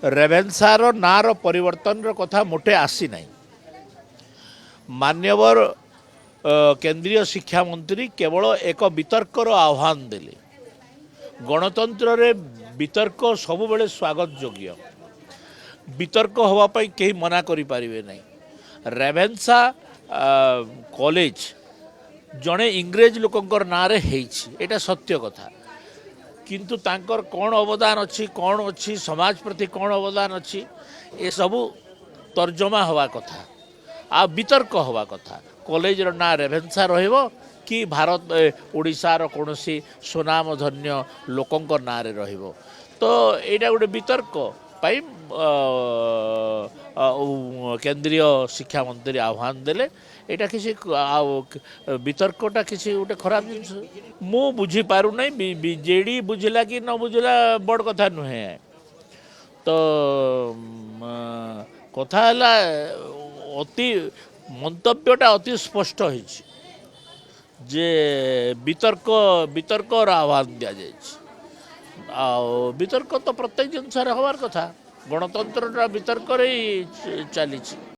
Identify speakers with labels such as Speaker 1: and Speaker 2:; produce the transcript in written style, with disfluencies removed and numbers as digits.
Speaker 1: रेवेन्सार नार परिवर्तन कथा मोटे आसी ना मान्यवर केंद्रीय शिक्षा मंत्री केवल एक वितर्कर आह्वान देले। गणतंत्र रे वितर्क सब बेले स्वागत योग्य। वितर्क होवाई कहीं मना करि पारिबे नहीं। रेवेन्सा कॉलेज जड़े इंग्रेज लोकंकर नारे हेइछि, एटा सत्य कथा। किंतु तांकर कौन अवदान अच्छी कौन अच्छी समाज प्रति कौन अवदान अच्छी ए सबू तर्जमा हवा कथा आ वितर्क हवा कथा। कॉलेज ना रेवेन्सा रहिबो कि भारत ओडिशार कौन सुनाम धन्य लोकंकर ना रे रहिबो। तो एटा गोटे वितर्क पाई केंद्रीय शिक्षा मंत्री आह्वान देले। एटा किसी वितर्कटा किसी गोटे खराब जिनस मु बुझी पारु नहीं। बीजेडी बुझला कि न बुझला बड़ कथा नुहे। तो कथा है अति मंतव्यटा अति स्पष्ट हो जे वितर्क वितर्कर आह्वान दि जाए। वितर्क तो प्रत्येक जिनस हबार कथा। गणतंत्र वितर्क ही चली।